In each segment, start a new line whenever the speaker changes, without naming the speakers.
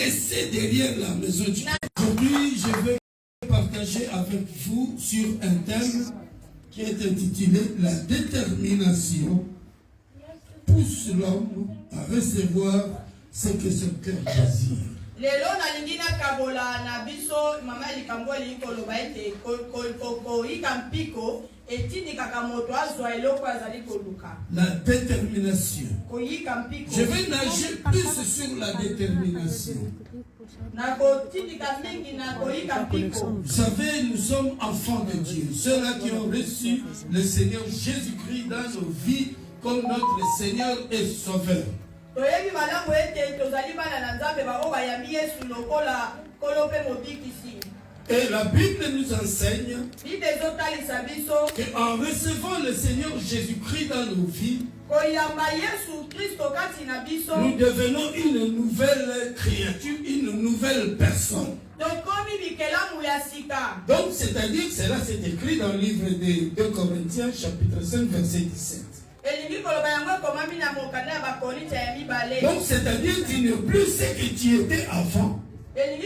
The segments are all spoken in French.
laisser derrière la maison de Dieu. Aujourd'hui, je vais partager avec vous sur un thème qui est intitulé « La détermination pousse l'homme à recevoir ce que son cœur désire ».
Lelo na lingina kabola na biso mama likambo likoloba ete ko ikampiko etini kakamoto azwa eloko azali koluka.
La détermination. Je vais nager plus sur la détermination. Vous savez, nous sommes enfants de Dieu. Ceux-là qui ont reçu le Seigneur Jésus-Christ dans nos vies comme notre Seigneur et Sauveur. Et la Bible nous enseigne qu'en recevant le Seigneur Jésus-Christ dans nos vies, nous devenons une nouvelle créature, une nouvelle personne. Donc, c'est-à-dire, cela c'est écrit dans le livre de 2 Corinthiens, chapitre 5, verset 17. Donc, c'est-à-dire, tu n'es plus ce que tu étais avant. Tu es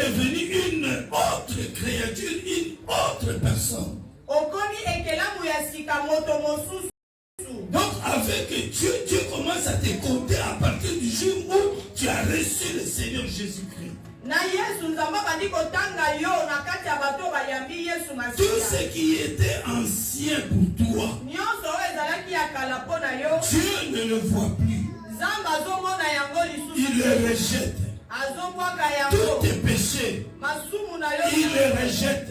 devenu une autre créature, une autre personne. Donc, avec Dieu, Dieu commence à te compter à partir du jour où tu as reçu le Seigneur Jésus-Christ. Tout ce qui était ancien pour toi, Dieu ne le voit plus. Il le rejette. Tous tes péchés, il les rejette.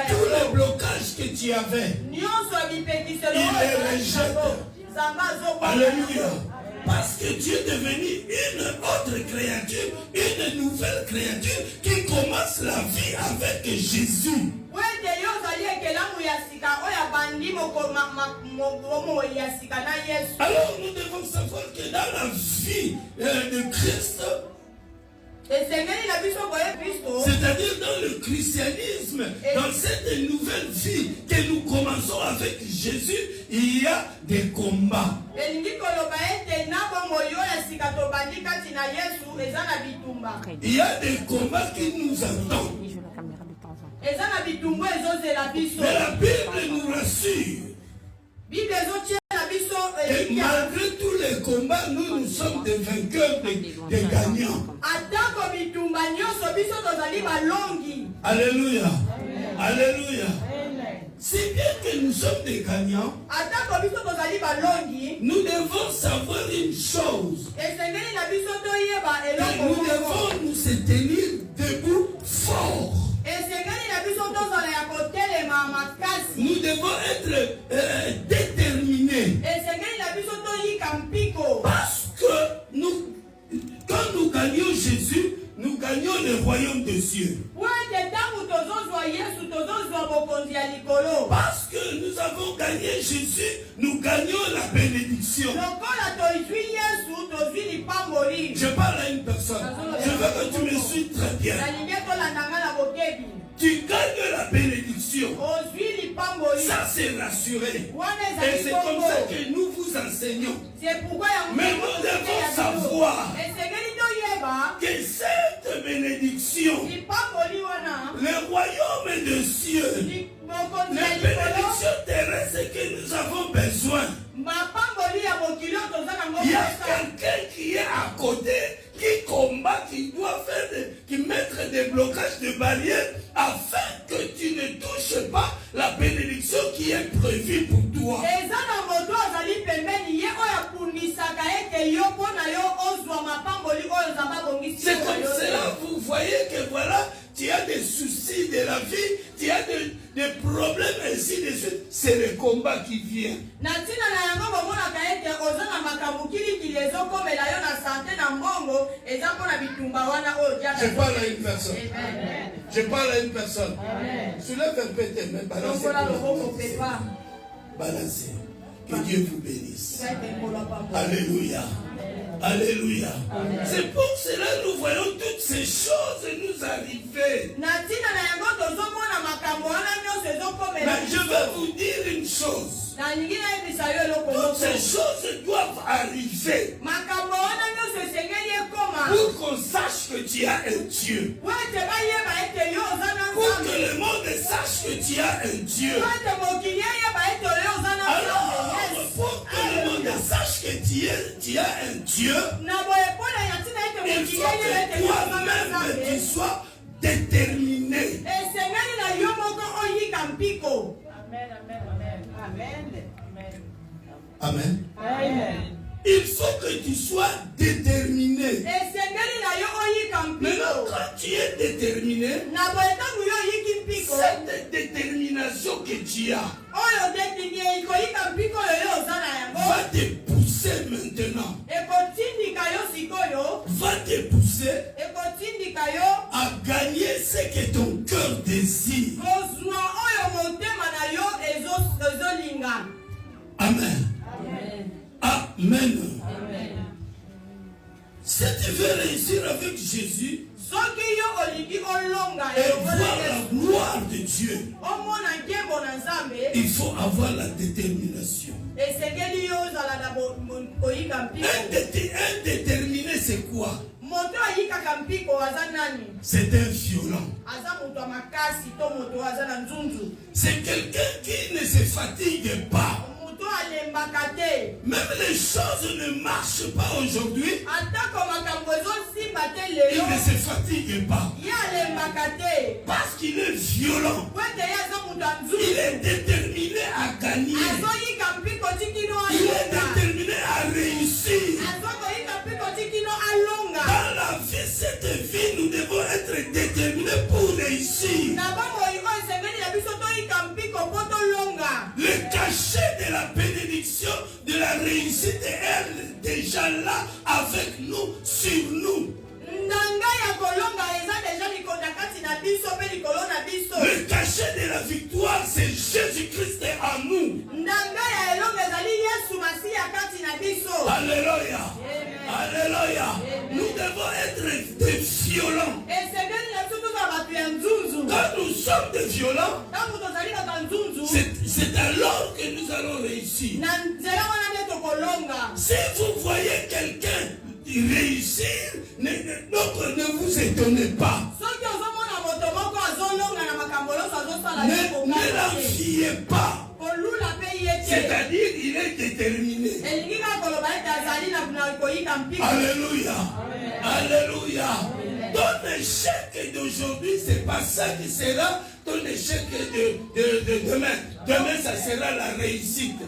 Tous les blocages que tu avais, il les rejette. Alléluia. Parce que Dieu est devenu une autre créature, une nouvelle créature qui commence la vie avec Jésus. Alors nous devons savoir que dans la vie de Christ, c'est-à-dire dans le christianisme, dans cette nouvelle vie que nous commençons avec Jésus, il y a des combats. Il y a des combats qui nous attendent. Mais la Bible nous rassure. Et malgré tous les combats, nous sommes des vainqueurs, des gagnants. Alléluia. Alléluia. Si bien que nous sommes des gagnants, nous devons savoir une chose. Que nous devons nous tenir debout fort. Nous devons être déterminés. Parce que quand nous gagnons Jésus, nous gagnons le royaume des cieux. Parce que nous avons gagné Jésus, nous gagnons la bénédiction. Je parle à une personne. Je veux que tu me suis très bien. Tu gagnes la bénédiction. Ça c'est rassuré. Et c'est comme ça que nous vous enseignons. Mais nous devons savoir que cette bénédiction, le royaume des cieux, les bénédictions terrestres que nous avons besoin, il y a quelqu'un qui est à côté, qui combat, qui doit faire, qui mettre des blocages de barrières afin que tu ne touches pas la bénédiction qui est prévue pour toi. C'est comme cela, vous voyez que voilà, tu as des soucis de la vie, tu as des problèmes ainsi de suite. C'est le combat qui vient. Je parle à une personne. Je parle à une personne. Soulève un peu tes mains, balancez. Balancez. Que Dieu vous bénisse. Alléluia. Alléluia. C'est pour cela que nous voyons toutes ces choses nous arriver. Mais je vais vous dire une chose. Toutes ces choses doivent arriver.
tu as un Dieu. Pour que le monde sache que tu as un Dieu. Alors, pour que le monde sache que tu as un Dieu, il faut que toi-même tu sois déterminé. Amen. Amen. Il faut que tu sois déterminé. Maintenant, quand tu es déterminé, cette détermination que tu as va te pousser maintenant. Va te pousser à gagner ce que ton cœur désire. Amen. Amen. Amen. Si tu veux réussir avec Jésus et voir la gloire de Dieu, il faut avoir la détermination. Un déterminé, c'est quoi? C'est un violent. C'est quelqu'un qui ne se fatigue pas. Même les choses ne marchent pas aujourd'hui. Il ne se fatigue pas. Parce qu'il est violent. Il est déterminé à gagner. Il est déterminé à réussir. Dans la vie, cette vie, nous devons être déterminés pour réussir. Le cachet de la bénédiction, de la réussite est elle déjà là avec nous, sur nous. Le cachet de la victoire, c'est Jésus-Christ en nous. Alléluia. Alléluia. Nous devons être des violents. Quand nous sommes des violents, c'est alors que nous allons réussir. Si vous voyez quelqu'un réussir, ne vous étonnez pas. Ne l'enviez pas. C'est-à-dire, il est déterminé. Alléluia. Alléluia. Ton échec d'aujourd'hui, c'est pas ça qui sera ton échec de demain. Demain, ça sera la réussite.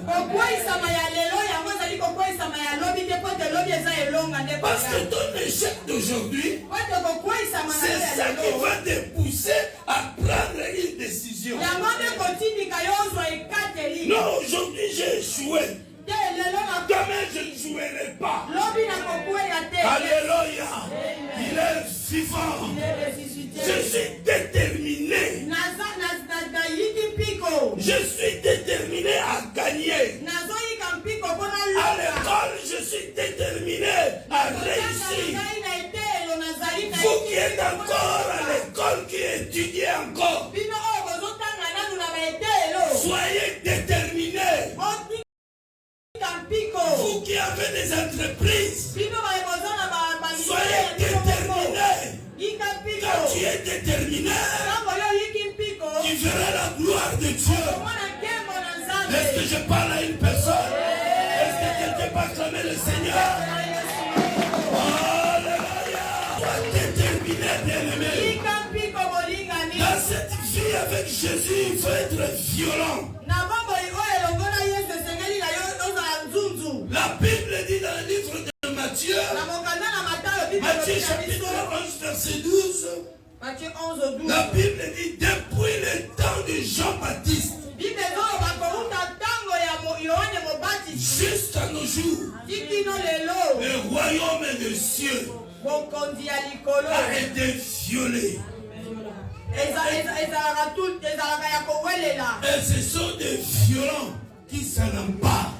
Parce que ton échec d'aujourd'hui, c'est ça qui va te pousser à prendre une décision. Non, aujourd'hui j'ai échoué. Demain je ne jouerai pas. Alléluia. Il est vivant. Je suis déterminé. Je suis déterminé à gagner. À l'école, je suis déterminé à réussir. Vous qui êtes encore à l'école, qui étudiez encore, soyez déterminés. Vous qui avez des entreprises, soyez déterminés. Quand tu es déterminé, tu verras la gloire de Dieu. Est-ce que je parle à une personne? Est-ce que quelqu'un peut acclamer le Seigneur? Alléluia. Sois déterminé, bien-aimé. Dans cette vie avec Jésus, il faut être violent. La Bible dit dans le livre de Matthieu, Matthieu chapitre 11, verset 12, la Bible dit depuis le temps de Jean-Baptiste jusqu'à nos jours, le royaume des cieux a été violé. Et ce sont des violents qui s'en emparent.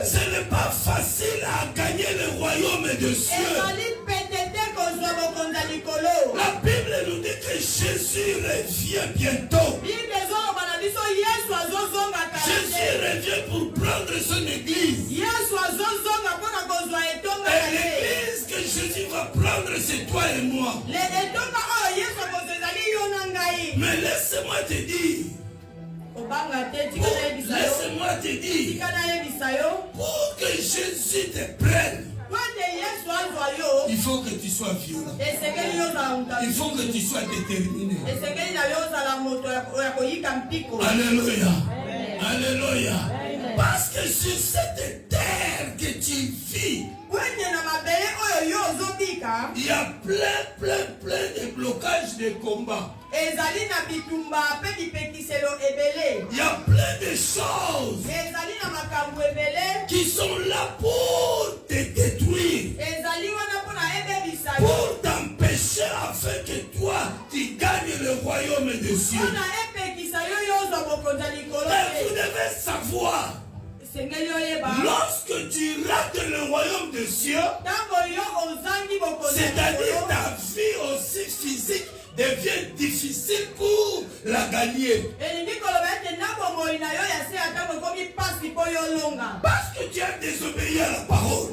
Ce n'est pas facile à gagner le royaume des cieux. La Bible nous dit que Jésus revient bientôt. son église. Et l'église que Jésus va prendre, c'est toi et moi. Mais laisse-moi te dire. Laisse-moi te dire. Pour que Jésus te prenne, il faut que tu sois violent. Il faut que tu sois déterminé. Alléluia. Alléluia. Parce que sur cette terre que tu vis, il y a plein de blocages de combat. Il y a plein de choses qui sont là pour te détruire, pour t'empêcher afin que toi tu gagnes le royaume des cieux. Mais vous devez savoir, lorsque tu rates le royaume des cieux, c'est-à-dire ta vie aussi physique devient difficile pour la gagner. Parce que tu as désobéi à la parole.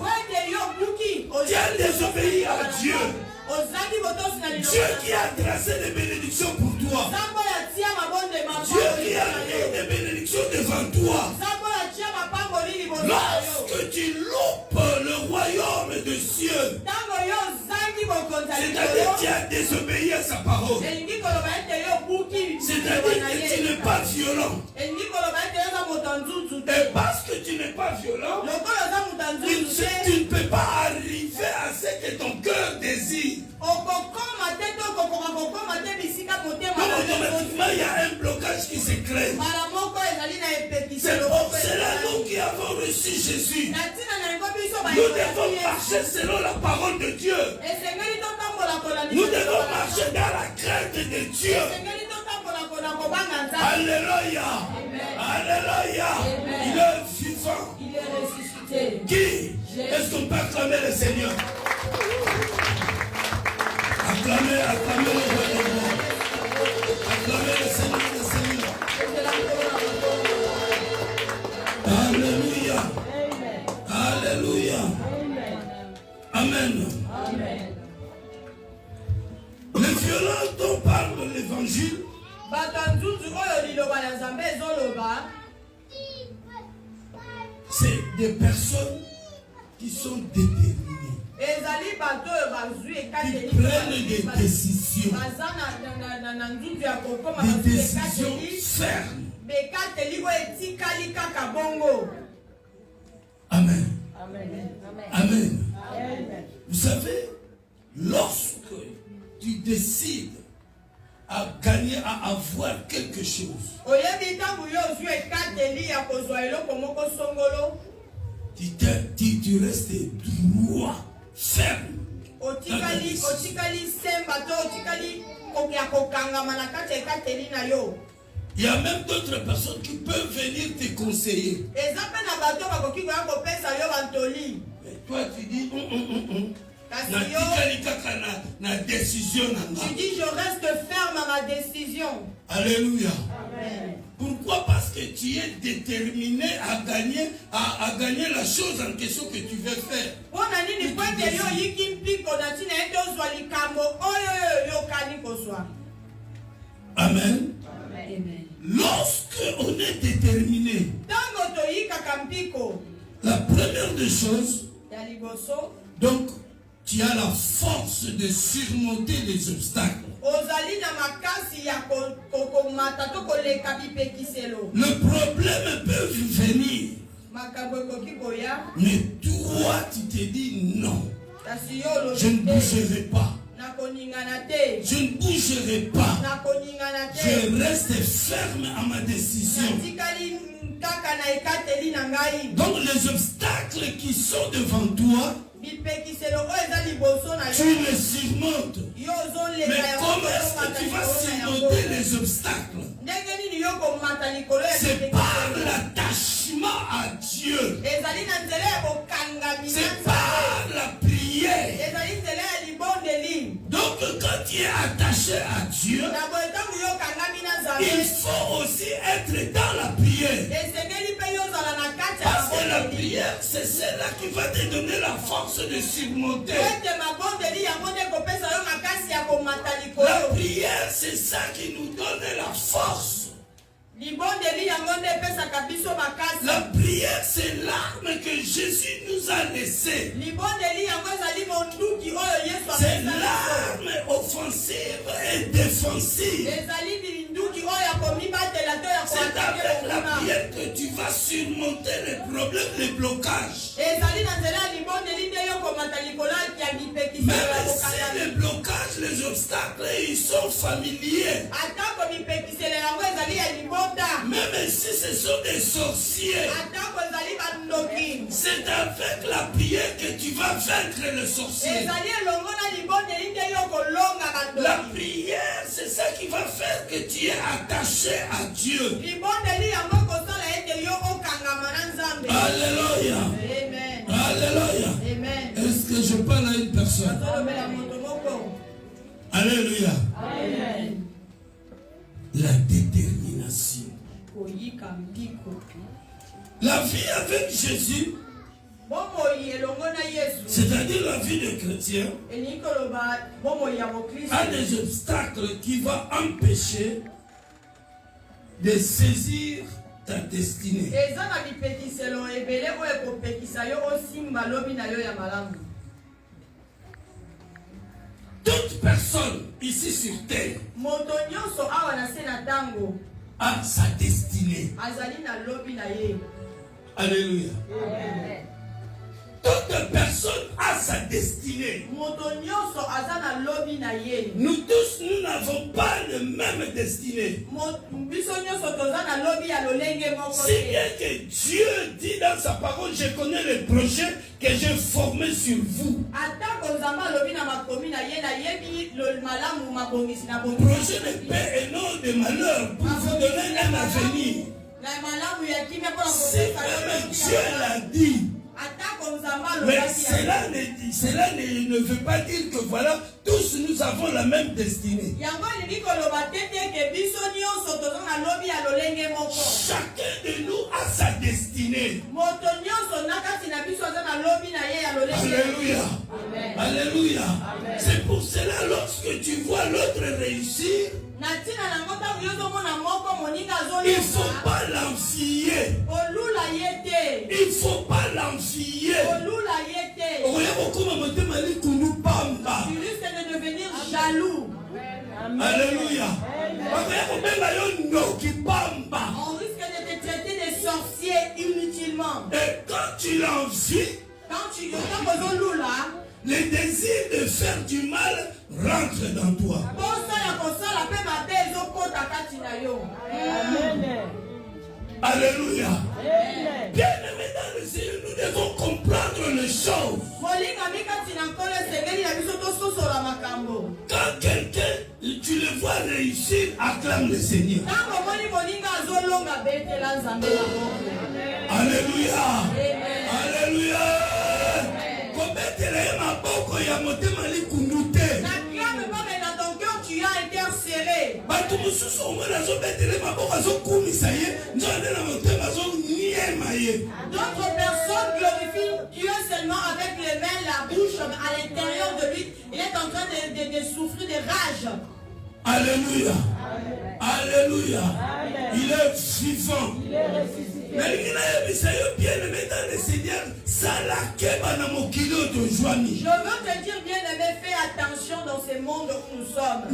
Tu as désobéi à Dieu. Dieu qui a tracé des bénédictions pour toi. Dieu qui a mis des bénédictions devant toi. Lorsque tu loupes le royaume des cieux, c'est-à-dire que tu as désobéi à sa parole, c'est-à-dire que tu n'es pas violent. Et parce que tu n'es pas violent, tu ne peux pas arriver à ce que ton cœur désire. Automatiquement, il y a un blocage qui se crée. C'est pour cela nous qui avons reçu Jésus, nous devons marcher selon la parole de Dieu. Nous devons marcher dans la crainte de Dieu. Alléluia. Alléluia. Il est vivant.
Il est ressuscité.
Qui? Est-ce qu'on peut acclamer le Seigneur? Acclamez, acclamez le roi des rois. Acclamez le Seigneur, le Seigneur. Alléluia. Alléluia. Amen.
Amen.
Les violents dont parle l'évangile, c'est des personnes qui sont déterminées, qui prennent des décisions fermes. Amen.
Amen.
Amen.
Amen.
Vous savez, lorsque tu décides à gagner, à avoir quelque chose, tu restes droit, ferme. Il y a même d'autres personnes qui peuvent venir te conseiller. Mais toi tu dis
tu dis je reste ferme à ma décision.
Alléluia.
Amen.
Pourquoi? Parce que tu es déterminé à gagner la chose en question que tu veux faire. Amen.
Amen.
Lorsque on est déterminé, la première des choses, donc tu as la force de surmonter les obstacles. Le problème peut venir, mais toi tu te dis non, je ne bougerai pas. Je ne bougerai pas. Je reste ferme à ma décision. Donc les obstacles qui sont devant toi, tu les surmontes. Mais comment est-ce que tu vas surmonter les obstacles? C'est par l'attachement à Dieu. C'est par la prière. Donc quand tu es attaché à Dieu, il faut aussi être dans la prière. Parce que prière, c'est celle-là qui va te donner la force de surmonter. La prière, c'est ça qui nous donne la force. La prière, c'est l'arme que Jésus nous a laissée. C'est l'arme offensive et défensive. C'est avec la prière que tu vas surmonter les problèmes, les blocages. Même si les blocages, les obstacles, ils sont familiers. Même si ce sont des sorciers, c'est avec la prière que tu vas vaincre le sorcier. La prière, c'est ça qui va faire que tu es attaché à Dieu. Alléluia. Alléluia. Est-ce que je parle à une personne? Alléluia. La détermination. La vie avec Jésus, c'est-à-dire la vie de chrétien, a des obstacles qui vont empêcher de saisir ta destinée. Toute personne ici sur terre a sa destinée. Alléluia. Toute personne a sa destinée. Nous tous, nous n'avons pas la même destinée. Si bien que Dieu dit dans sa parole, je connais les projets que j'ai formés sur vous. Projet de paix et non de malheur pour vous donner un avenir. Si même Dieu l'a dit, mais cela ne veut pas dire que voilà, tous nous avons la même destinée. Chacun de nous a sa destinée. Alléluia. Alléluia. C'est pour cela, lorsque tu vois l'autre réussir, il ne faut pas l'envier. Il ne faut pas l'envier.
Tu risques de devenir jaloux.
Alléluia.
On risque de te traiter de sorcier inutilement.
Et quand tu l'envies, les désirs de faire du mal rentrent dans toi. Alléluia. Bien-aimés dans le Seigneur, nous devons comprendre les choses. Quand quelqu'un, tu le vois réussir, acclame le Seigneur. Alléluia. Alléluia.
Tu as intercéré. D'autres personnes glorifient Dieu seulement avec les mains, la bouche, à l'intérieur de lui. Il est en train de souffrir de rage.
Alléluia. Alléluia. Il est vivant.
Il est ressuscité.
Je veux
te dire, bien-aimé, fais attention dans ce monde où nous sommes. Ce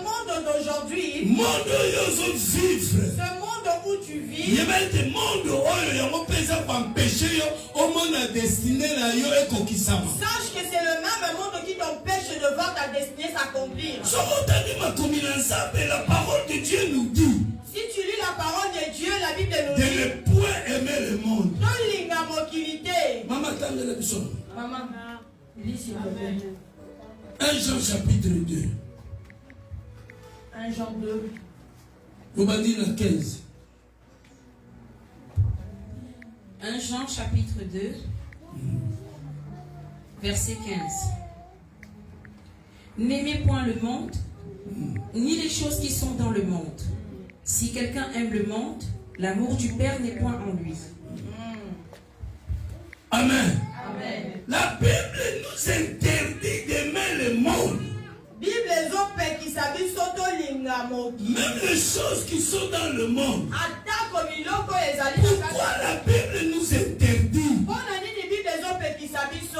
monde d'aujourd'hui, ce monde où tu vis, sache que c'est le même monde qui t'empêche de voir ta destinée s'accomplir.
La parole de Dieu nous dit,
si tu lis la parole de Dieu, la Bible nous
de
dit,
ne point aimer le monde.
Maman, lis s'il te plaît.
1 Jean chapitre 2.
1 Jean 2.
Vous m'avez dit la 15.
1 Jean chapitre 2, verset 15. N'aimez point le monde, ni les choses qui sont dans le monde. Si quelqu'un aime le monde, L'amour du Père n'est point en lui.
Amen.
Amen.
La Bible nous interdit d'aimer le monde. Même les choses qui sont dans le monde. Pourquoi la Bible nous interdit?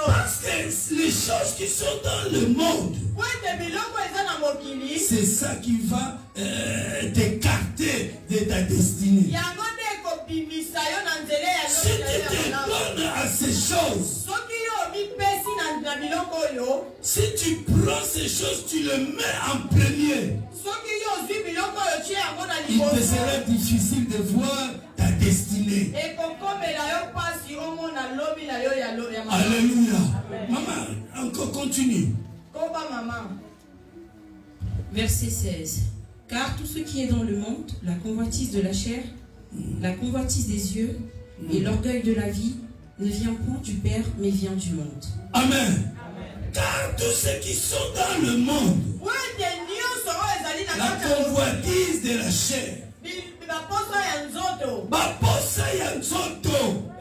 Parce que les choses qui sont dans le monde, c'est ça qui va t'écarter de ta destinée. Si tu te donnes à ces choses, si tu prends ces choses, tu les mets en premier, il te sera difficile de voir ta destinée. Alléluia. Maman, encore continue.
Verset 16. Car tout ce qui est dans le monde, la convoitise de la chair, la convoitise des yeux et l'orgueil de la vie, ne vient point du Père, mais vient du monde.
Amen. Car tous ceux qui sont dans le monde, la convoitise de la chair,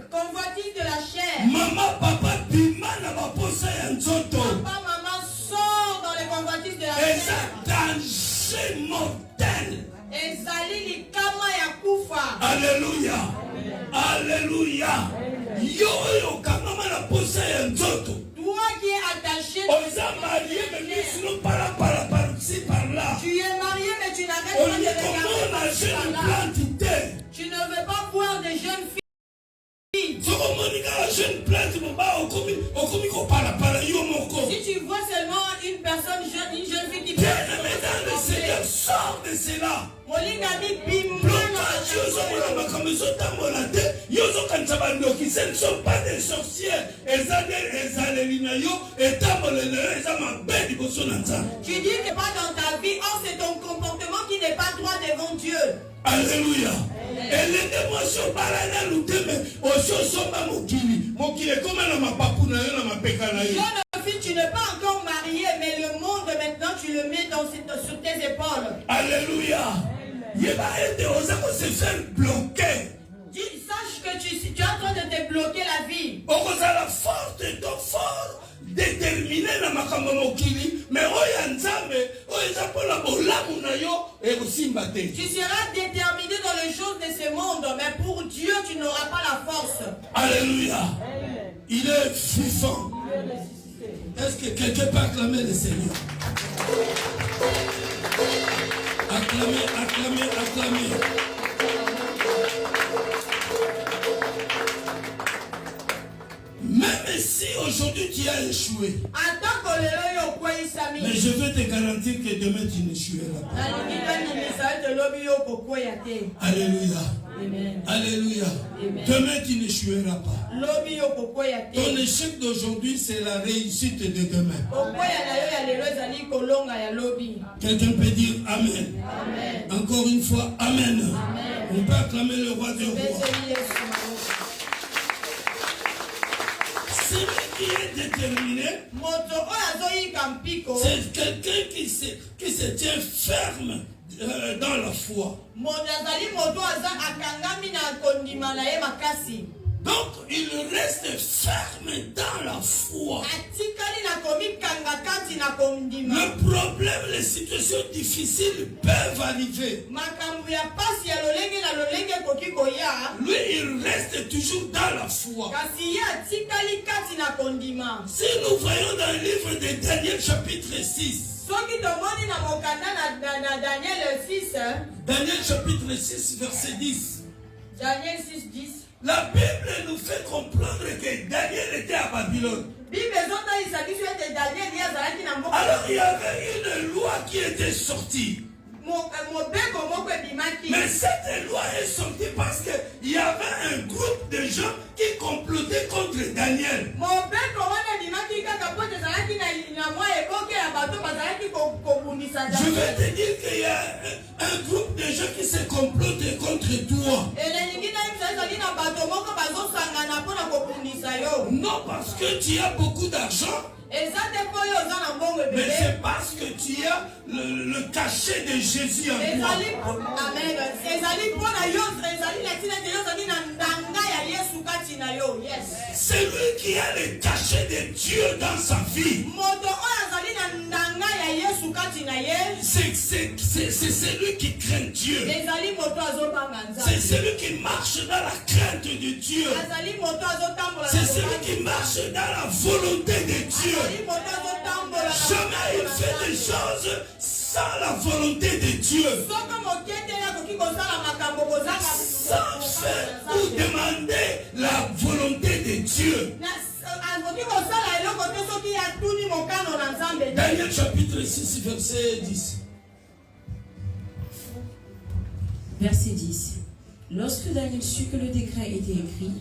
convoitise de la chair,
maman, papa, bimana, baposa ya nzoto,
papa, maman sort dans les convoitises de la chair.
C'est un danger mortel. Alléluia. Alléluia. Yo yo kama na posa ya nzoto.
Toi qui es attaché,
on a marié mais sinon par ci par là.
Tu es marié mais tu n'arrêtes pas de regarder par là. Tu ne veux pas voir des jeunes filles. Si tu vois seulement une personne jeune, une jeune fille qui peut
dans le Seigneur, sors de cela. Ce ne sont pas des sorcières.
Tu dis que pas dans ta vie, or c'est ton comportement qui n'est pas droit devant Dieu.
Alléluia.
Jeune fille, tu n'es pas encore marié, mais le monde maintenant tu le mets sur tes épaules.
Alléluia. Il va être se faire bloquer.
Sache que tu es en train de te bloquer la vie.
La force est donc fort. Déterminé na makambo mokili mais oya nzambe oya pour la bolamu na yo et aussi mbate.
Tu seras déterminé dans les choses de ce monde, mais pour Dieu tu n'auras pas la force.
Alléluia. Il est vivant. Est-ce que quelqu'un peut acclamer le Seigneur? Acclamer, acclamer, acclamer. Même si aujourd'hui tu as échoué, mais je veux te garantir que demain tu n'échoueras pas. Alléluia.
Amen.
Alléluia.
Amen.
Demain tu n'échoueras pas. Ton échec d'aujourd'hui c'est la réussite de demain. Quelqu'un peut dire Amen.
Amen.
Encore une fois Amen.
Amen.
On peut acclamer le roi des rois. Celui qui est déterminé, c'est quelqu'un qui se tient ferme dans la foi. Donc il reste ferme dans la foi. Le problème, les situations difficiles peuvent arriver. Lui, il reste toujours dans la foi. Si nous voyons dans le livre de Daniel chapitre 6, Daniel chapitre 6 verset 10.
Daniel 6, 10.
La Bible nous fait comprendre que Daniel était à Babylone. Alors il y avait une loi qui était sortie. Mais cette loi est sortie parce qu'il y avait un groupe de gens qui complotaient contre Daniel. Je vais te dire qu'il y a un groupe de gens qui se complotent contre toi. Non parce que tu as beaucoup d'argent. Mais c'est parce que tu as le cachet de Jésus en toi. C'est lui qui a le cachet de Dieu dans sa vie. C'est celui qui craint Dieu. C'est celui qui marche dans la crainte de Dieu. C'est celui qui marche dans la volonté de Dieu. Jamais il fait des choses sans la volonté de Dieu. Sans faire ou demander la volonté de Dieu. Daniel chapitre 6, verset 10.
Verset 10. Lorsque Daniel sut que le décret était écrit,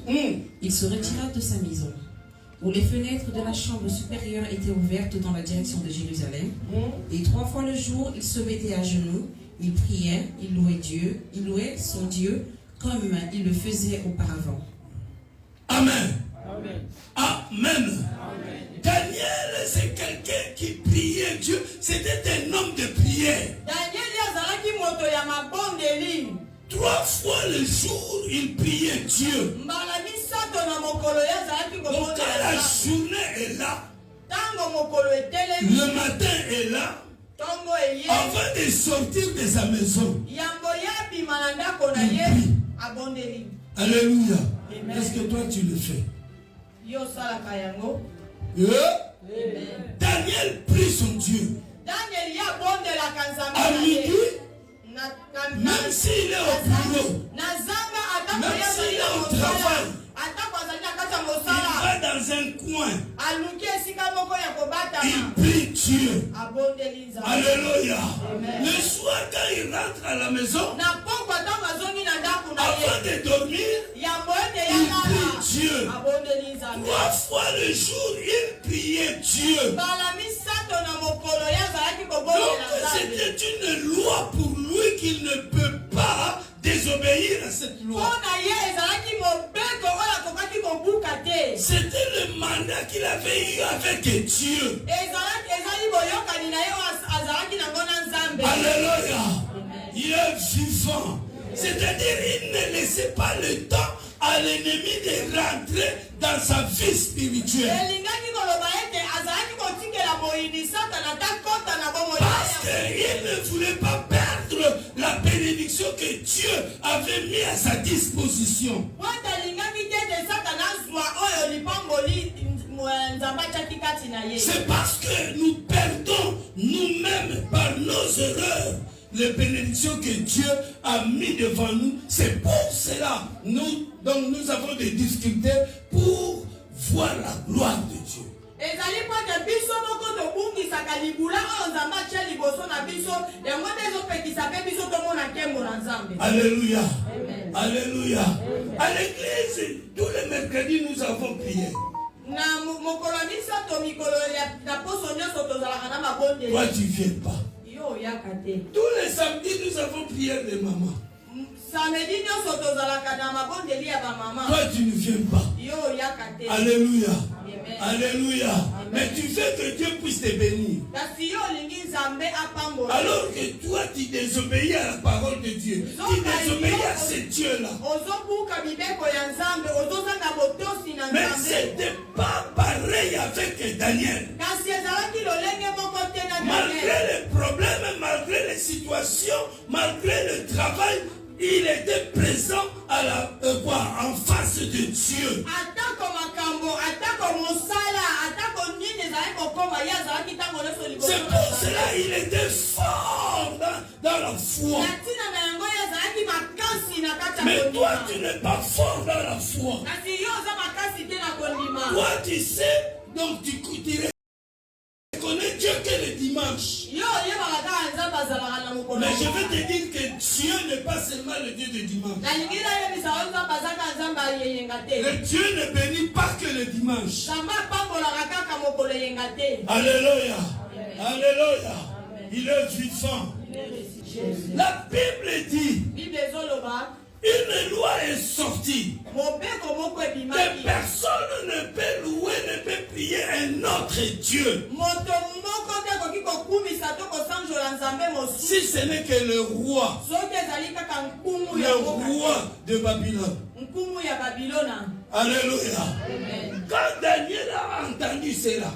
il se retira de sa maison, où les fenêtres de la chambre supérieure étaient ouvertes dans la direction de Jérusalem. Et 3 fois le jour, il se mettait à genoux, il priait, il louait son Dieu, comme il le faisait auparavant.
Amen. Amen. Amen. Daniel, c'est quelqu'un qui priait Dieu. C'était un homme de prière. 3 fois le jour, il priait Dieu. Donc quand la journée est là, le matin est là, avant de sortir de sa maison, il prie. Alléluia. Est-ce que toi tu le fais? Daniel prie son Dieu. À midi, même s'il est au bureau, même s'il est au travail, il va dans un coin, il prie Dieu. Alléluia. Le soir, quand il rentre à la maison, avant de dormir, il prie Dieu. 3 fois le jour, il priait Dieu. Donc c'était une loi pour lui qu'il ne peut pas désobéir à cette loi. C'était le mandat qu'il avait eu avec Dieu. Alléluia. Il est vivant. C'est-à-dire il ne laissait pas le temps à l'ennemi de rentrer dans sa vie spirituelle. Parce qu'il ne voulait pas perdre la bénédiction que Dieu avait mis à sa disposition. C'est parce que nous perdons nous-mêmes par nos erreurs les bénédictions que Dieu a mis devant nous. C'est pour cela nous avons des difficultés pour voir la gloire de Dieu. Alléluia. Alléluia. À l'église, tous les mercredis, nous avons prié. Toi, tu ne viens pas. Tous les samedis, nous avons prié les mamans. Toi, tu ne viens pas. Alléluia. Alléluia. Mais tu veux que Dieu puisse te bénir. Alors que toi, tu désobéis à la parole de Dieu. Tu désobéis à ce Dieu-là. Mais ce n'était pas pareil avec Daniel. Malgré les problèmes, malgré les situations, malgré le travail, il était présent à en face de Dieu. C'est pour cela qu'il était fort dans la foi. Mais toi, tu n'es pas fort dans la foi. Toi, tu sais, donc tu connais Dieu que le dimanche. Mais je veux te dire que Dieu n'est pas seulement le Dieu du dimanche. Le Dieu ne bénit pas que le dimanche. Alléluia. Alléluia. Il est vivant. La Bible dit, une loi est sortie. Que personne ne peut louer, ne peut prier un autre Dieu. Dieu. Si ce n'est que le roi de Babylone. Alléluia. Quand Daniel a entendu cela,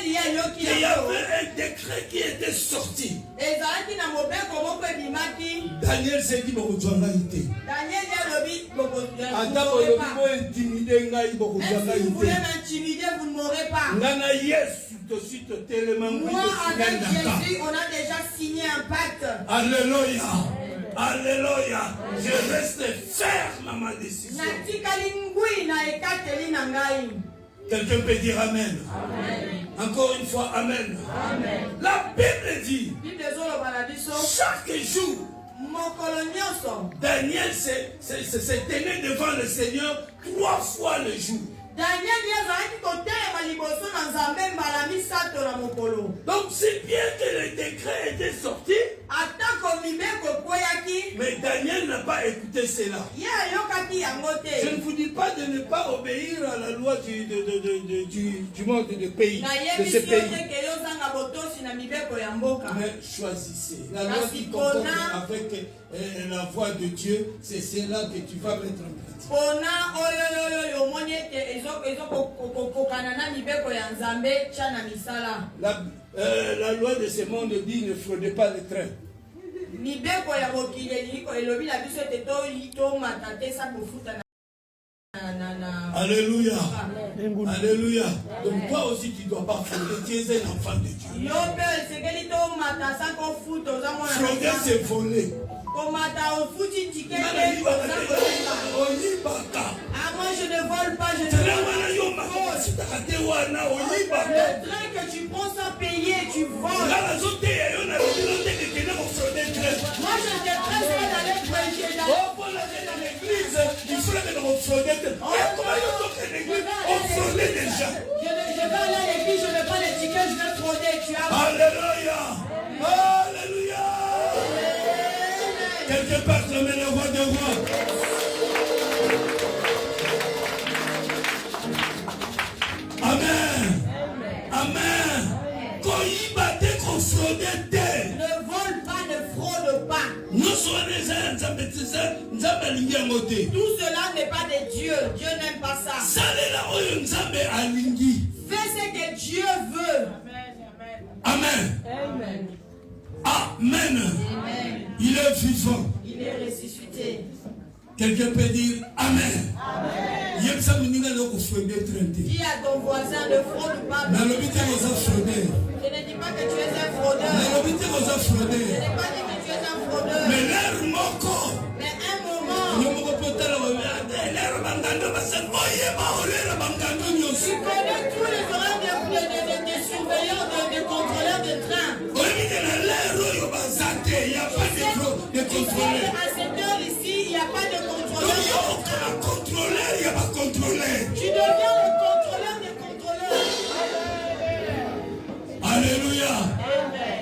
il y avait un décret qui était sorti. Daniel s'est dit,
vous voulez m'intimider, vous ne m'aurez pas. Moi, avec Jésus, on a déjà signé un pacte.
Alléluia. Alléluia. Je reste ferme à ma décision. Quelqu'un peut dire Amen. Amen. Encore une fois, Amen. Amen. La Bible dit, chaque jour, Daniel se tenait devant le Seigneur 3 fois le jour. Donc c'est bien que le décret était sorti, mais Daniel n'a pas écouté cela. Je ne vous dis pas de ne pas obéir à la loi du monde, du pays, de ce pays. Mais choisissez. La loi qui concorde avec la voix de Dieu, c'est cela que tu vas mettre en pratique. La loi de ce monde dit ne fraudez pas le train. Alléluia. Alléluia. Donc toi aussi tu ne dois pas frauder. Tu es un enfant de Dieu. Frauder c'est voler.
Moi je ne vole pas, je ne vole pas. Le train que tu prends sans payer, tu voles. Moi je te presse d'aller prêcher.
Il faut que nous fraudions. On fraudait déjà.
Je vais aller à l'église, je ne vais pas les tickets, je vais frauder. Tu as.
Alléluia. Alléluia. Quelque part, je mets la voix de roi. Amen. Amen. Quand il battait qu'on fraudait terre.
Ne vole pas, ne fraude pas.
Nous sommes les uns,
tout cela n'est pas de Dieu. Dieu n'aime pas ça. Fais ce que Dieu veut.
Amen.
Amen.
Amen.
Amen.
Il est vivant.
Il est ressuscité.
Quelqu'un peut dire Amen.
Amen.
Dis
à ton voisin, ne fraude pas.
Je ne
dis pas que tu es un fraudeur. Je n'ai pas dit que tu es un fraudeur.
Mais l'air moko.
Mais un moment. Tu connais tous les horaires des surveillants, des contrôleurs de train.
Il n'y a pas de contrôleur.
À cette heure ici, il n'y a pas de contrôleur.
Il n'y a pas de contrôleur.
Tu deviens le contrôleur des contrôleurs.
Alléluia.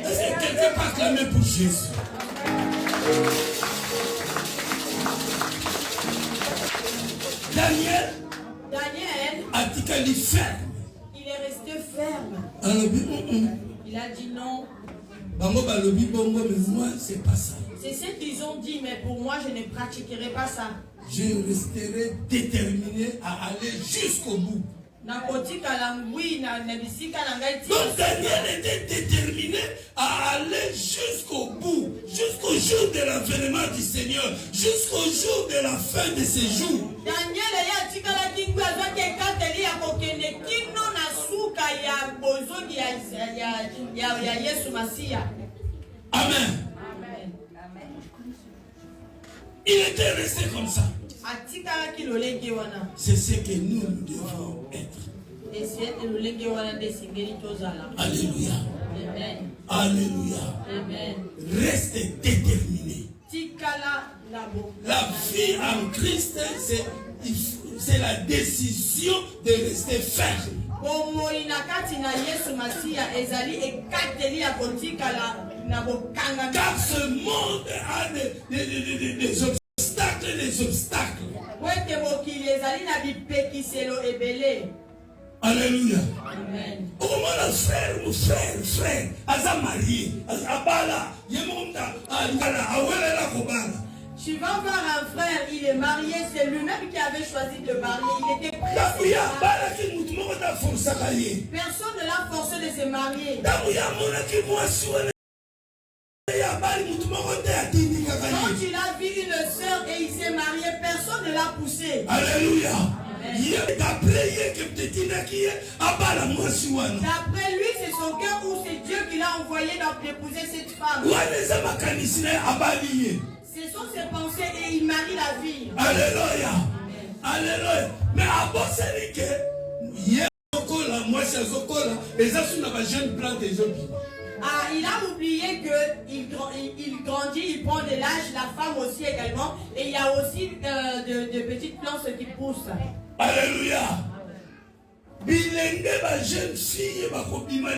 Est-ce que quelqu'un peut acclamer pour Jésus? Daniel a-t-il ferme?
Il est resté ferme. Il a dit non.
C'est pas ça.
C'est ce qu'ils ont dit, mais pour moi, je ne pratiquerai pas ça.
Je resterai déterminé à aller jusqu'au bout.
Donc
Daniel était déterminé à aller jusqu'au bout, jusqu'au jour de l'avènement du Seigneur, jusqu'au jour de la fin de ses jours. Amen. Il était resté comme ça. C'est ce que nous devons être. Alléluia.
Amen.
Alléluia.
Amen.
Restez déterminé. La vie en Christ, c'est la décision de rester ferme. Car ce monde a des obstacles, des obstacles. Alléluia.
Amen.
Au moment où mon frère, Aza marié, Abala, Yemonda, Awele la Kobala.
Tu vas voir un frère, il est marié, c'est lui-même qui avait choisi de marier. Il était pressé. Personne ne l'a forcé de se marier. Quand il a vu une sœur et il s'est marié, personne ne l'a poussé.
Alléluia. D'après
lui, c'est son cœur ou c'est Dieu qui l'a envoyé d'épouser cette femme. Ce sont ses pensées et il marie la vie.
Alléluia. Alléluia. Mais à Bosselique, il
a oublié qu'il grandit, il prend de l'âge, la femme aussi également, et il y a aussi de petites plantes qui poussent.
Alléluia. Bilenge ba jeune fille ba kobima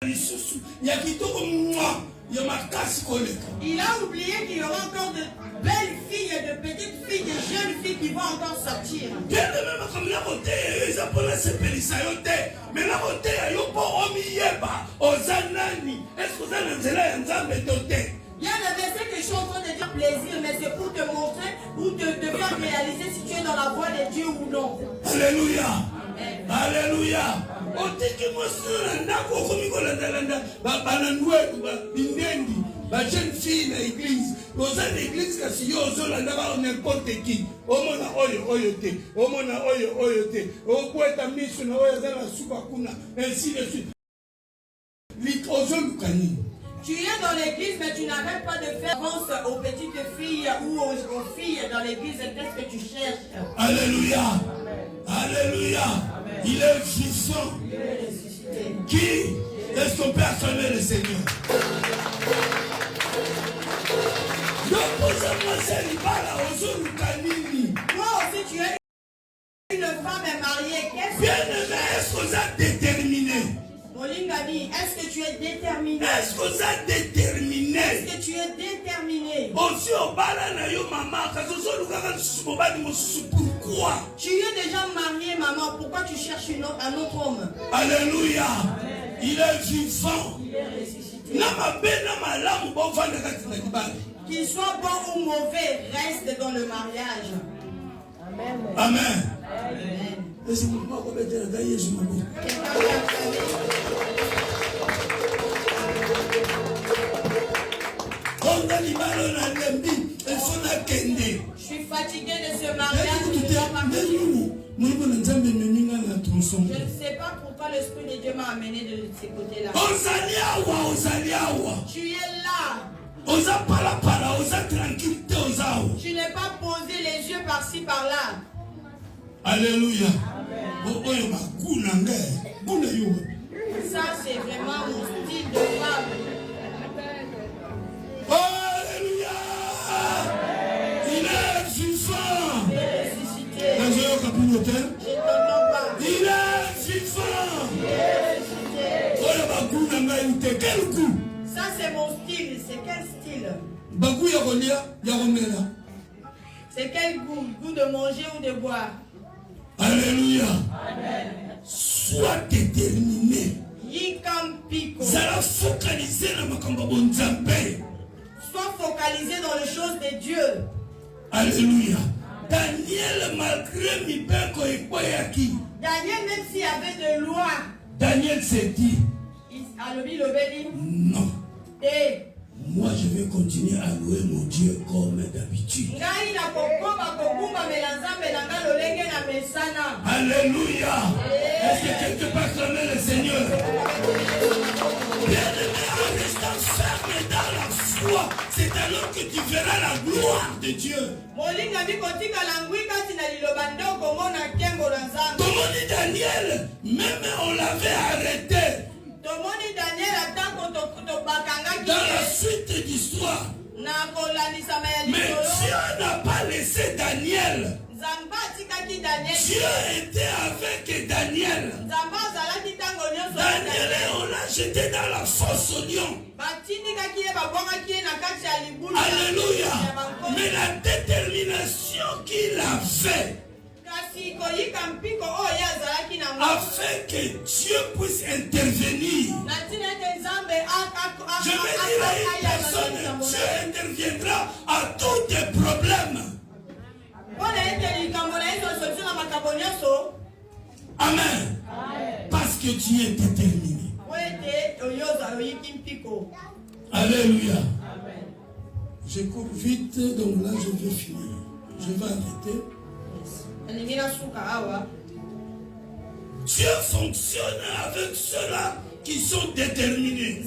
lisusu ya kitoko mwa ya makasi koleka.
Il a oublié qu'il y aura encore de belles filles, de petites filles, de jeunes filles qui vont encore sortir.
Bien de même comme la beauté eza pona sepelisa yo te, mais la beauté yo po omiyeba ozanani est-ce que ozana nzela ya nzambe to te.
Il y a le verset que je suis en train de dire plaisir, mais c'est pour te montrer ou te faire réaliser si tu es dans la voie de Dieu ou non.
Alléluia.
Amen.
Alléluia. Otiki mosuna ndako komikolanda bananwe bindendi ba jeune fille na église. Oza l'église kasi yo ozolanda ba n'importe qui. Omona oyo te. Omona oyo te. Okweta misu na oyo zala suka kuna ainsi de suite. Ozolukani.
Tu es dans l'église, mais tu n'arrêtes pas de faire avance aux petites filles ou aux filles dans l'église. Qu'est-ce que tu cherches?
Alléluia. Alléluia. Il est vivant.
Il est ressuscité.
Qui est-ce qu'on peut acclamer le Seigneur?
Toi aussi, tu es une femme mariée.
Bien-aimé, est-ce qu'on a déterminé?
Est-ce que tu es déterminé?
Est-ce qu'on a déterminé?
Est-ce que tu es déterminé?
Pourquoi?
Tu es déjà marié, maman. Pourquoi tu cherches un autre homme?
Alléluia. Il est vivant.
Il est ressuscité. Qu'il soit bon ou mauvais, reste dans le mariage. Amen.
Amen.
Amen. Je suis fatigué de ce mariage. Je ne sais pas pourquoi l'Esprit de Dieu m'a amené de ce côté-là. Tu es là. Tu n'es pas posé les yeux par-ci, par-là.
Alléluia.
Ça, c'est vraiment mon style de femme.
Alléluia. Il est vivant.
Il est ressuscité.
Je
t'entends pas.
Il est vivant.
Il est ressuscité.
Quel goût?
Ça, c'est mon style. C'est quel style? C'est quel goût? Goût de manger ou de boire?
Alléluia.
Amen.
Sois déterminé.
Sois focalisé dans les choses de Dieu.
Alléluia. Daniel, malgré Mibeko et Koyaki.
Daniel, même s'il y avait de loi.
Daniel s'est dit. Non.
Et
moi, je vais continuer à louer mon Dieu comme d'habitude. Alléluia. Est-ce que quelqu'un peut acclamer le Seigneur? Bien-aimé, en restant ferme dans la foi, c'est alors que tu verras la gloire de Dieu. Comme on dit Daniel, même on l'avait arrêté. Dans la suite de l'histoire. Mais Dieu n'a pas laissé Daniel. Dieu était avec Daniel. Daniel, on l'a jeté dans la fosse aux lions. Alléluia. Mais la détermination qu'il a fait. afin que Dieu puisse intervenir. Je vais dire à une personne, Dieu interviendra à tous tes problèmes. Amen. Parce que tu es déterminé. Alléluia. Je cours vite, donc là je vais finir. Je vais arrêter. Dieu fonctionne avec ceux-là qui sont déterminés.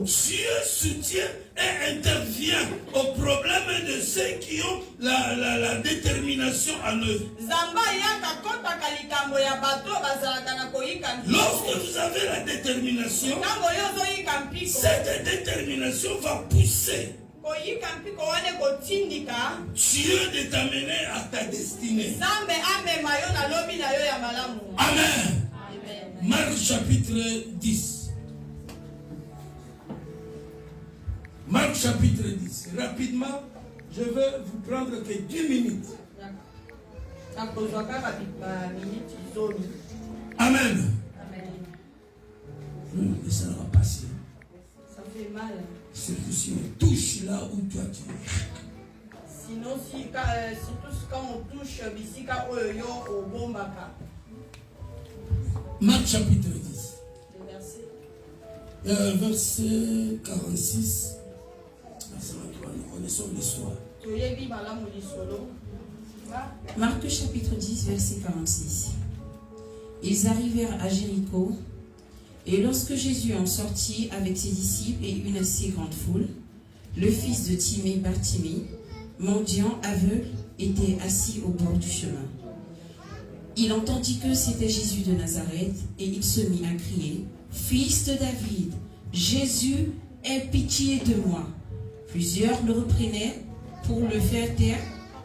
Dieu soutient et intervient aux problèmes de ceux qui ont la détermination en eux. Lorsque vous avez la détermination, cette détermination va pousser Dieu de t'amener à ta destinée. Amen. Marc chapitre 10. Marc chapitre 10. Rapidement, je vais vous prendre que 10 minutes. Amen. Et ça va passer.
Ça fait mal.
Surtout si on touche là où tu as tiré.
Sinon, surtout quand on touche Bissika Oyo au Bombaka.
Marc chapitre 10.
Le
verset 46. Nous connaissons l'histoire.
Marc chapitre 10, verset 46. Ils arrivèrent à Jéricho, et lorsque Jésus en sortit avec ses disciples et une assez grande foule, le fils de Timée, Bartimée, mendiant aveugle, était assis au bord du chemin. Il entendit que c'était Jésus de Nazareth, et il se mit à crier, « Fils de David, Jésus, aie pitié de moi. » Plusieurs le reprenaient pour le faire taire,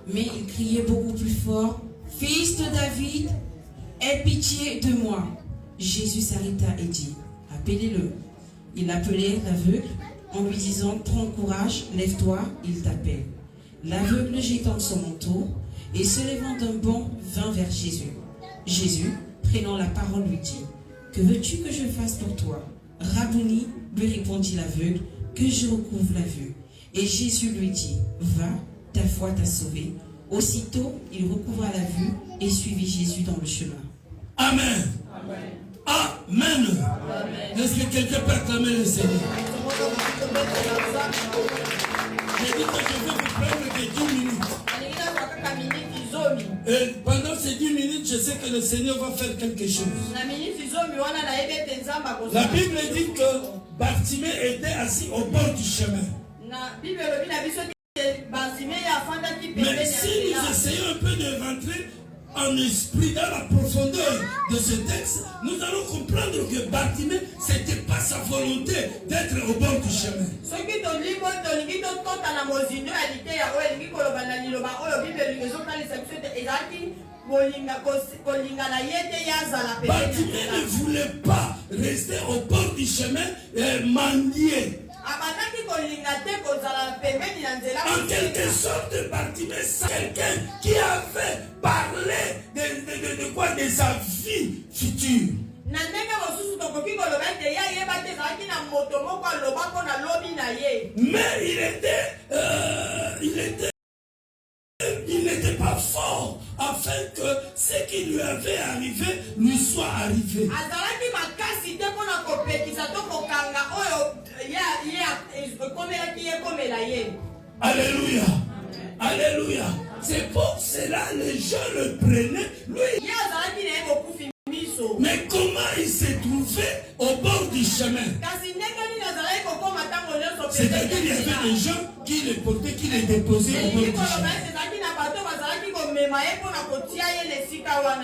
mais il criait beaucoup plus fort, « Fils de David, aie pitié de moi. » Jésus s'arrêta et dit, « Appelez-le. » Il appelait l'aveugle en lui disant, « Prends courage, lève-toi, il t'appelle. » L'aveugle jetant son manteau et se levant d'un bond vint vers Jésus. Jésus, prenant la parole, lui dit, « Que veux-tu que je fasse pour toi? » « Rabouni, lui répondit l'aveugle, « Que je recouvre la vue. » Et Jésus lui dit, « Va, ta foi t'a sauvé. » Aussitôt, il recouvra la vue et suivit Jésus dans le chemin.
Amen. Amen. Est-ce que quelqu'un peut acclamer le Seigneur? J'ai dit que je vais vous prendre que 10 minutes. Et pendant ces 10 minutes, je sais que le Seigneur va faire quelque chose. La Bible dit que Bartimée était assis au bord du chemin. Mais si nous essayons un peu de rentrer en esprit dans la profondeur de ce texte, nous allons comprendre que Bartimée, ce n'était pas sa volonté d'être au bord du chemin. Bartimée ne voulait pas rester au bord du chemin et mendier. En quelque sorte, Bartimée, c'est quelqu'un qui avait parlé de quoi? De sa vie future. Mais il n'était pas fort afin que ce qui lui avait arrivé lui soit arrivé. Alléluia. Alléluia. C'est pour cela les gens le prenaient. Lui. Mais comment il s'est trouvé au bord du chemin? C'est-à-dire qu'il y avait des gens qui le portaient, qui le déposaient au bord du chemin.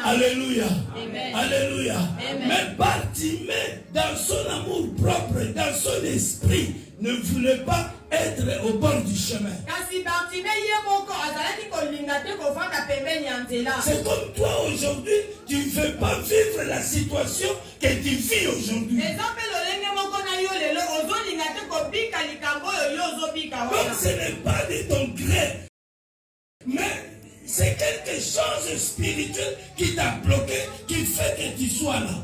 Alléluia. Amen. Alléluia. Amen. Mais Bartimée, dans son amour propre, dans son esprit, ne voulait pas être au bord du chemin. C'est comme toi aujourd'hui, tu ne veux pas vivre la situation que tu vis aujourd'hui. Donc ce n'est pas de ton gré. Mais c'est quelque chose de spirituel qui t'a bloqué, qui fait que tu sois là.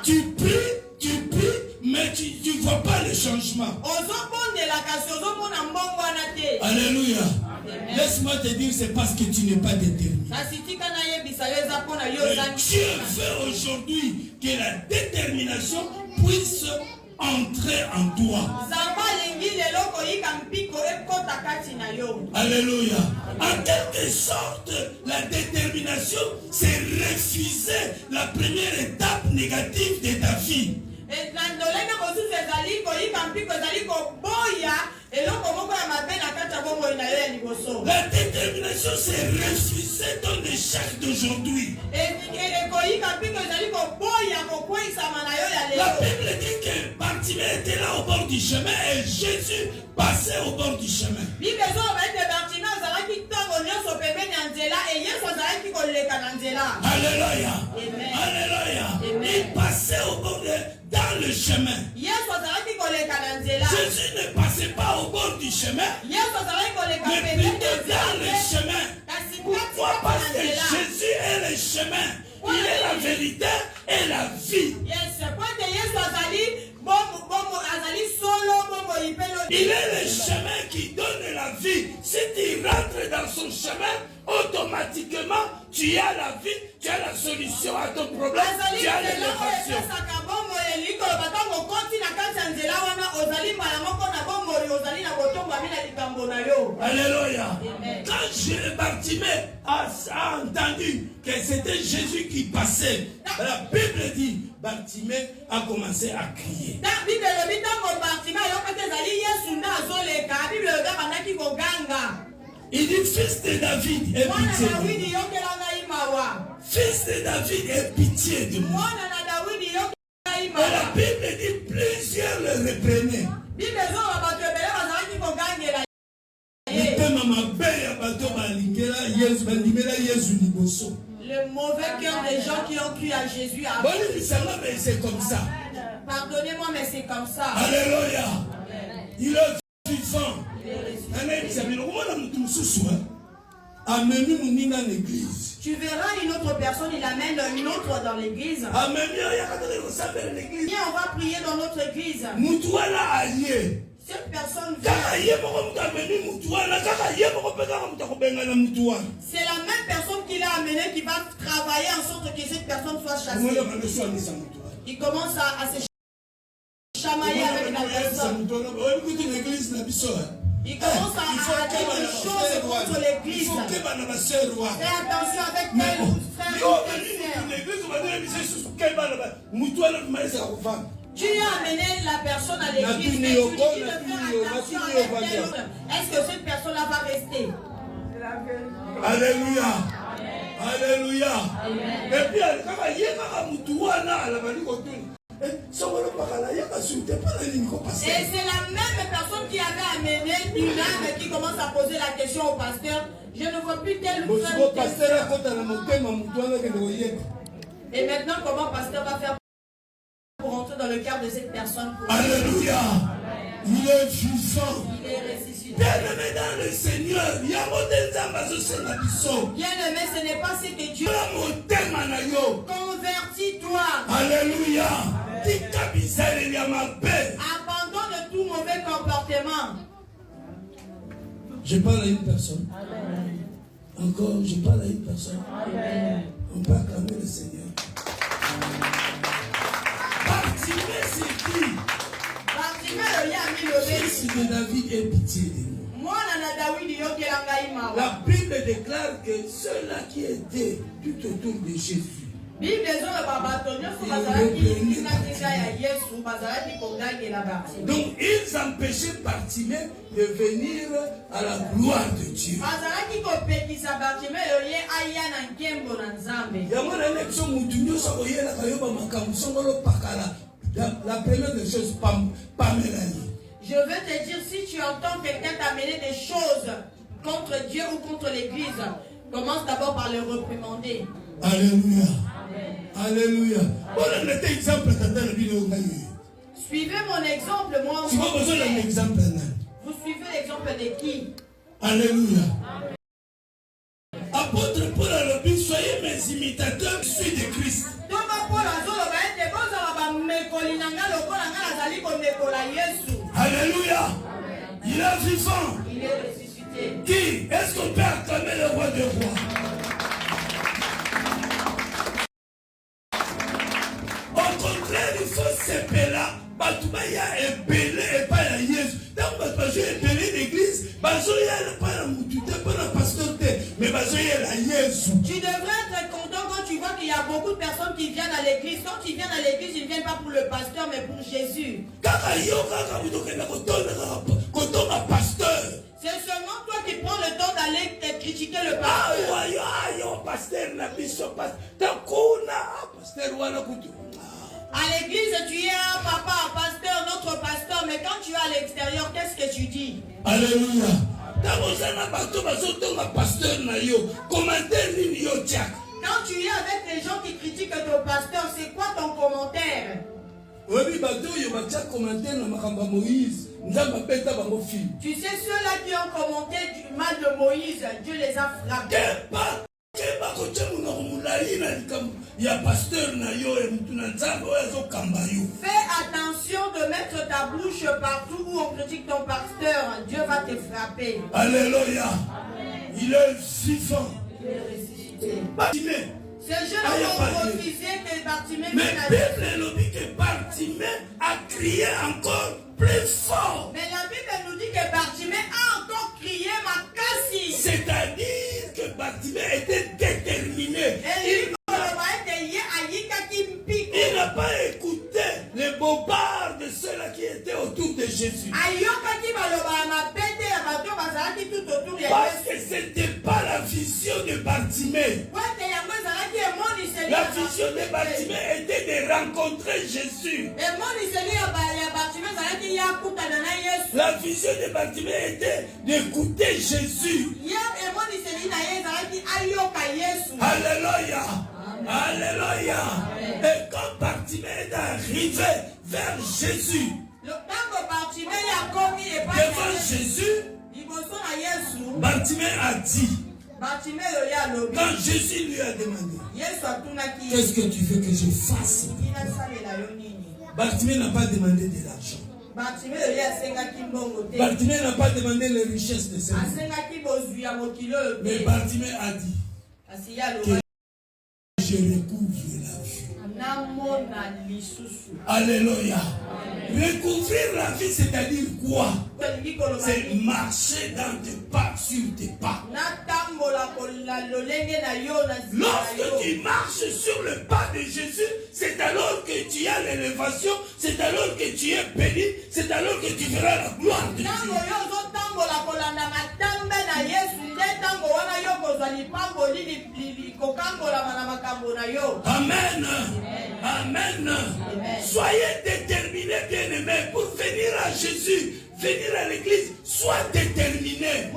Tu pries, mais tu ne vois pas le changement. Alléluia. Laisse-moi te dire, c'est parce que tu n'es pas déterminé. Dieu veut aujourd'hui que la détermination puisse entrer en toi. Alléluia. En quelque sorte, la détermination, c'est refuser la première étape négative de ta vie. La détermination, c'est refuser ton échec d'aujourd'hui. La Bible dit que Bartimée était là au bord du chemin et Jésus passait au bord du chemin. Alléluia. Alléluia. Il passait au bord dans le chemin. Jésus ne passait pas au bord du chemin, mais plutôt dans le chemin. Pourquoi? Parce que Jésus est le chemin. Il est la vérité et la vie. Il est le chemin qui donne la vie. Si tu rentres dans son chemin, automatiquement, tu as la vie, tu as la solution à ton problème, tu as l'élévation. Alléluia. Quand Bartimée a entendu que c'était Jésus qui passait, la Bible dit, Bartimée a commencé à crier. Il dit, fils de David, aie pitié de moi. Fils de David, aie pitié de moi. Et la Bible dit, plusieurs le reprenaient.
Le mauvais cœur des gens qui ont cru à Jésus.
C'est comme ça.
Pardonnez-moi, mais c'est comme ça.
Alléluia. Il est vivant.
Tu verras une autre personne, il amène une autre dans l'église. Et on va prier dans notre église. Cette personne vient. C'est la même personne qui l'a amené qui va travailler en sorte que cette personne soit chassée. Il commence à se chamailler avec la personne. Il commence à dire des choses contre l'église. Fais attention avec tel frère. Tu as amené la personne à l'église, mais tu lui dis de faire attention avec tel autre. Est-ce que cette personne-là va rester?
Alléluia. Alléluia. Et puis,
et c'est la même personne qui avait amené une âme qui commence à poser la question au pasteur. Je ne vois plus tel ou tel. Et maintenant, comment le pasteur va faire pour entrer dans le cœur de cette personne?
Alléluia. Il est vivant.
Il est ressuscité.
Bien-aimé dans le Seigneur,
bien-aimé, ce n'est pas ce que Dieu. Convertis-toi.
Alléluia.
Abandonne tout mauvais comportement.
Je parle à une personne.
Amen.
Encore, je parle à une personne.
Amen.
On peut acclamer le Seigneur. Bartimée, c'est qui? Fils de David, aie pitié de moi. La Bible déclare que ceux-là qui étaient tout autour de Jésus, donc ils empêchaient Bartimée de venir à la gloire de Dieu. La première des choses, Pamela.
Je veux te dire, si tu entends quelqu'un t'amener des choses contre Dieu ou contre l'église, commence d'abord par le réprimander.
Alléluia.
Amen.
Alléluia.
Suivez mon exemple, moi.
Tu vas besoin d'un exemple.
Vous suivez l'exemple de qui?
Alléluia. Apôtre Paul a dit, soyez mes imitateurs, je suis de Christ. Alléluia. Il est vivant.
Il est ressuscité.
Qui? Est-ce qu'on peut acclamer le roi des rois? Au contraire, il faut s'épeler. Batubaya est belé et pas la Jésus. Donc, Batubaya est belé l'église. Bazoya n'est pas la moutute, pas la pasteur, mais Bazoya est la Jésus.
Tu devrais être content quand tu vois qu'il y a beaucoup de personnes qui viennent à l'église. Quand ils viennent à l'église, ils ne viennent pas pour le pasteur, mais pour Jésus. C'est seulement toi qui prends le temps d'aller te critiquer le pasteur. À l'église, tu es un papa, un pasteur, notre pasteur, mais quand tu es à l'extérieur, qu'est-ce que tu dis?
Alléluia. Quand
tu es avec les gens qui critiquent ton pasteur, c'est quoi ton commentaire? Tu sais, ceux-là qui ont commenté du mal de Moïse, Dieu les a frappés. Fais attention de mettre ta bouche partout où on critique ton pasteur. Dieu va te frapper.
Alléluia. Il est vivant.
Il est ressuscité.
Bartimée.
Ces jeunes ont refusé que Bartimée
mais
vienne à
Bible nous dit que Bartimée a crié encore plus fort.
Mais la Bible nous dit que Bartimée a encore crié Makasi.
C'est-à-dire que Bartimée était déterminé. Il n'a pas écouté les bobards de ceux-là qui étaient autour de Jésus. Parce que ce n'était pas la vision de Bartimée. La vision de Bartimée était de rencontrer Jésus. La vision de Bartimée était d'écouter Jésus. Alléluia. Alléluia. Et quand Bartimée est arrivé vers Jésus, devant Jésus, Bartimée a dit, quand Jésus lui a demandé, qu'est-ce que tu veux que je fasse? Bartimée n'a pas demandé de l'argent. Bartimée n'a pas demandé les richesses de ce monde. Mais Bartimée a dit que je recouvre la vue. Alléluia. Recouvrir la vie, c'est-à-dire quoi? C'est marcher dans tes pas, sur tes pas. Lorsque tu marches sur le pas de Jésus, c'est alors que tu as l'élévation, c'est alors que tu es béni, c'est alors que tu verras la gloire de Dieu. Amen. Amen. Soyez déterminés, bien-aimés, pour venir à Jésus, venir à l'église. Sois déterminé.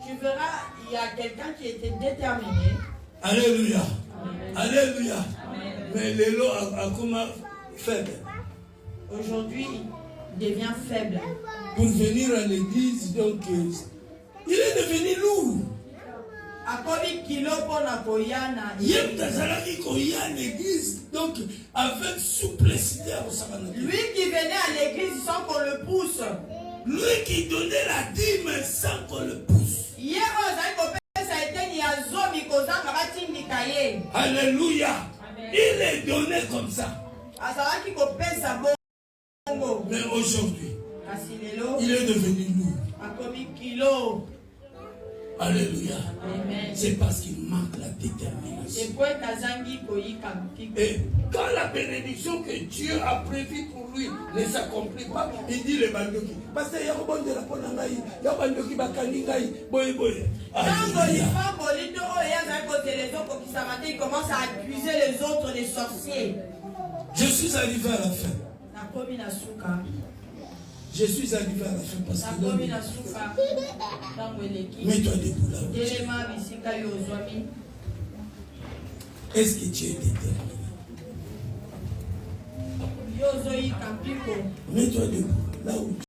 Tu verras, il y a quelqu'un qui était déterminé.
Alléluia. Alléluia. Mais l'élo a comment faible.
Aujourd'hui, il devient faible.
Pour venir à l'église, donc, il est devenu lourd. Donc, avec souplessité.
Lui qui venait à l'église sans qu'on le pousse.
Lui qui donnait la dîme sans qu'on le pousse. Alléluia. Il est donné comme ça. Mais aujourd'hui, il est devenu lourd. Alléluia. C'est parce qu'il manque la détermination. Et quand la bénédiction que Dieu a prévue pour lui ne s'accomplit pas, il dit les bandoki. Parce qu'il y a un bon de la Ponangaï, il y a un bandoki Bakangaï, boy.
Il commence à accuser les autres des sorciers.
Je suis arrivé à la fin. Je suis arrivé à la fin parce que mets-toi debout là. Est-ce que tu es déterminé? Mets-toi debout là où